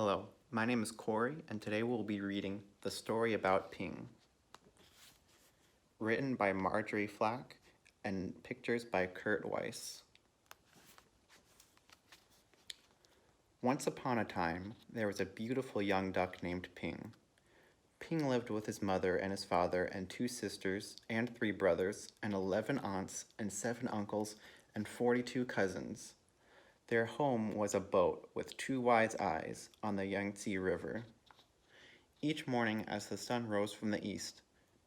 Hello, my name is Corey, and today we'll be reading The Story About Ping, written by Marjorie Flack and pictures by Kurt Weiss. Once upon a time, there was a beautiful young duck named Ping. Ping lived with his mother and his father and 2 sisters and 3 brothers and 11 aunts and 7 uncles and 42 cousins. Their home was a boat with 2 wise eyes on the Yangtze River. Each morning as the sun rose from the east,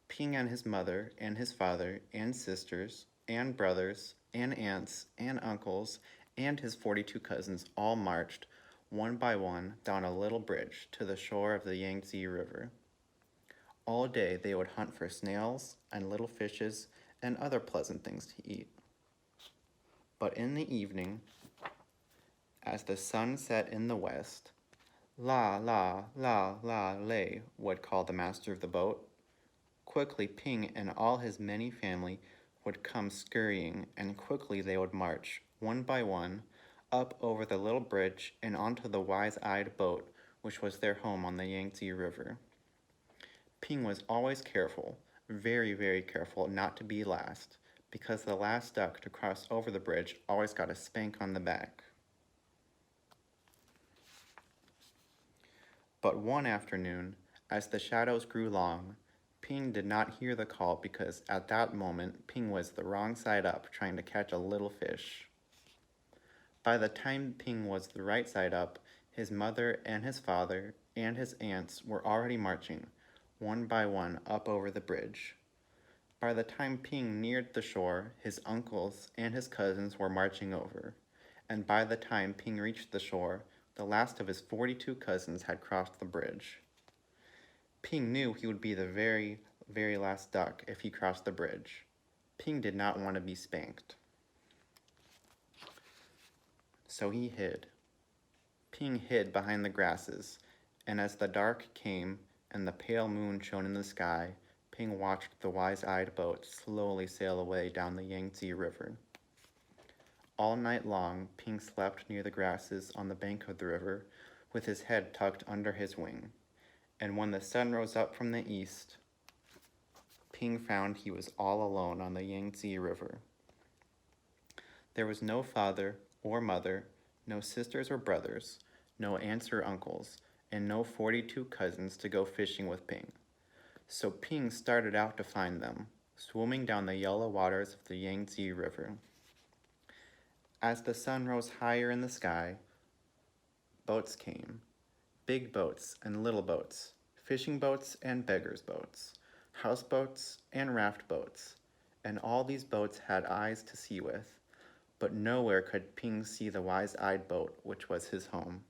Ping and his mother and his father and sisters and brothers and aunts and uncles and his 42 cousins all marched, one by one, down a little bridge to the shore of the Yangtze River. All day they would hunt for snails and little fishes and other pleasant things to eat. But in the evening, as the sun set in the west, la, la, la, la, lay, would call the master of the boat. Quickly Ping and all his many family would come scurrying, and quickly they would march, one by one, up over the little bridge and onto the wise-eyed boat, which was their home on the Yangtze River. Ping was always careful, very, very careful not to be last, because the last duck to cross over the bridge always got a spank on the back. But one afternoon, as the shadows grew long, Ping did not hear the call because at that moment Ping was the wrong side up trying to catch a little fish. By the time Ping was the right side up, his mother and his father and his aunts were already marching, one by one, up over the bridge. By the time Ping neared the shore, his uncles and his cousins were marching over, and by the time Ping reached the shore, the last of his 42 cousins had crossed the bridge. Ping knew he would be the very, very last duck if he crossed the bridge. Ping did not want to be spanked. So he hid. Ping hid behind the grasses, and as the dark came and the pale moon shone in the sky, Ping watched the wise-eyed boat slowly sail away down the Yangtze River. All night long, Ping slept near the grasses on the bank of the river, with his head tucked under his wing. And when the sun rose up from the east, Ping found he was all alone on the Yangtze River. There was no father or mother, no sisters or brothers, no aunts or uncles, and no 42 cousins to go fishing with Ping. So Ping started out to find them, swimming down the yellow waters of the Yangtze River. As the sun rose higher in the sky, boats came, big boats and little boats, fishing boats and beggars' boats, houseboats and raft boats, and all these boats had eyes to see with, but nowhere could Ping see the wise-eyed boat, which was his home.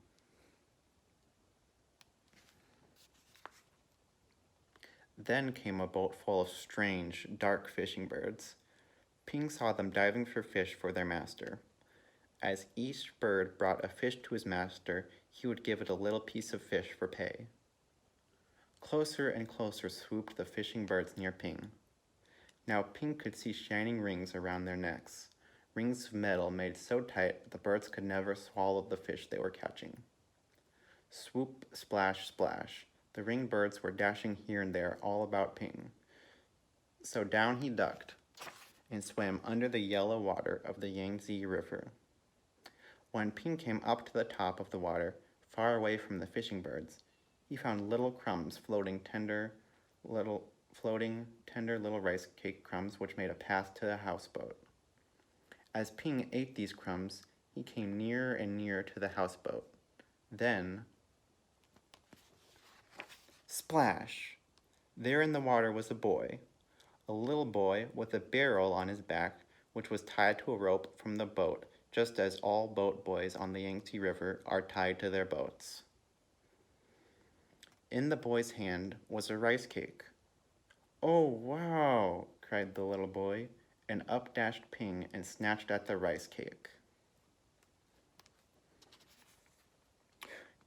Then came a boat full of strange, dark fishing birds. Ping saw them diving for fish for their master. As each bird brought a fish to his master, he would give it a little piece of fish for pay. Closer and closer swooped the fishing birds near Ping. Now Ping could see shining rings around their necks, rings of metal made so tight the birds could never swallow the fish they were catching. Swoop, splash, splash. The ringed birds were dashing here and there all about Ping. So down he ducked and swam under the yellow water of the Yangtze River. When Ping came up to the top of the water, far away from the fishing birds, he found little crumbs floating tender little rice cake crumbs which made a path to the houseboat. As Ping ate these crumbs, he came nearer and nearer to the houseboat. Then, splash! There in the water was a little boy with a barrel on his back which was tied to a rope from the boat, just as all boat boys on the Yangtze River are tied to their boats. In the boy's hand was a rice cake. "Oh, wow!" cried the little boy, and up dashed Ping and snatched at the rice cake.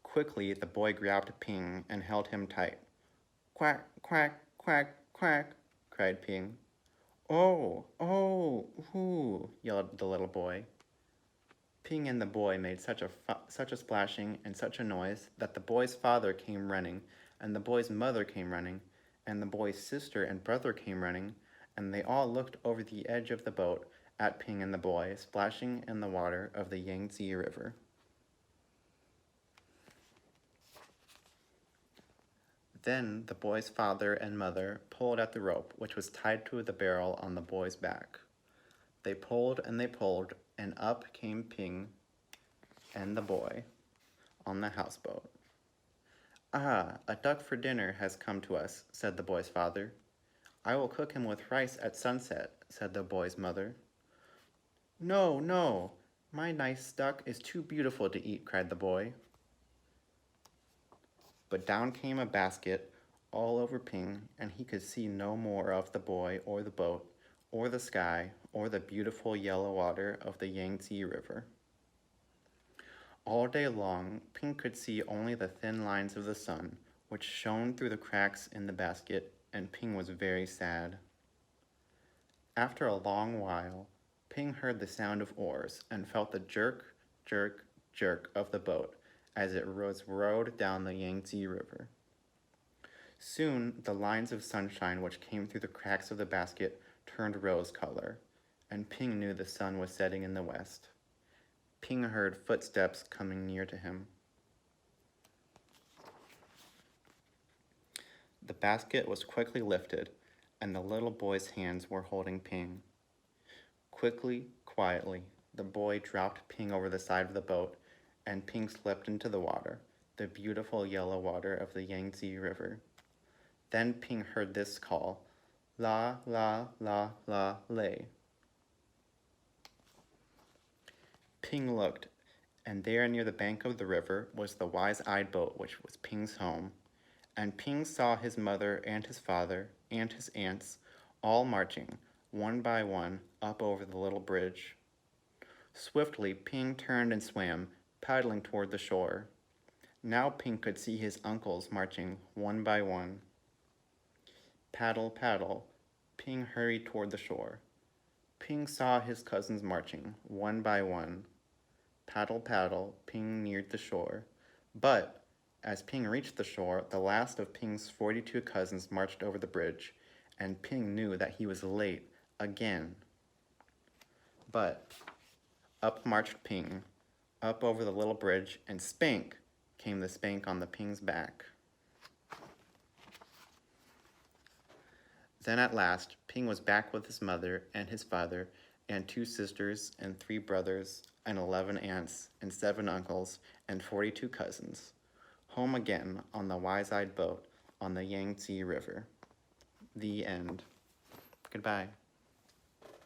Quickly the boy grabbed Ping and held him tight. "Quack, quack, quack, quack," cried Ping. "Oh, oh, ooh," yelled the little boy. Ping and the boy made such a splashing and such a noise that the boy's father came running, and the boy's mother came running, and the boy's sister and brother came running, and they all looked over the edge of the boat at Ping and the boy splashing in the water of the Yangtze River. Then the boy's father and mother pulled at the rope, which was tied to the barrel on the boy's back. They pulled, and up came Ping and the boy on the houseboat. "Ah, a duck for dinner has come to us," said the boy's father. "I will cook him with rice at sunset," said the boy's mother. "No, no, my nice duck is too beautiful to eat," cried the boy. But down came a basket all over Ping, and he could see no more of the boy or the boat, or the sky, or the beautiful yellow water of the Yangtze River. All day long, Ping could see only the thin lines of the sun, which shone through the cracks in the basket, and Ping was very sad. After a long while, Ping heard the sound of oars and felt the jerk, jerk, jerk of the boat as it was rowed down the Yangtze River. Soon, the lines of sunshine which came through the cracks of the basket turned rose color, and Ping knew the sun was setting in the west. Ping heard footsteps coming near to him. The basket was quickly lifted, and the little boy's hands were holding Ping. Quickly, quietly, the boy dropped Ping over the side of the boat, and Ping slipped into the water, the beautiful yellow water of the Yangtze River. Then Ping heard this call, "La, la, la, la, lay." Ping looked, and there near the bank of the river was the wise-eyed boat which was Ping's home. And Ping saw his mother and his father and his aunts all marching, one by one, up over the little bridge. Swiftly, Ping turned and swam, paddling toward the shore. Now Ping could see his uncles marching, one by one. Paddle, paddle, Ping hurried toward the shore. Ping saw his cousins marching, one by one. Paddle, paddle, Ping neared the shore. But, as Ping reached the shore, the last of Ping's 42 cousins marched over the bridge, and Ping knew that he was late again. But up marched Ping, up over the little bridge, and spank came the spank on the Ping's back. Then at last, Ping was back with his mother and his father and 2 sisters and 3 brothers and 11 aunts and 7 uncles and 42 cousins, home again on the wise-eyed boat on the Yangtze River. The end. Goodbye.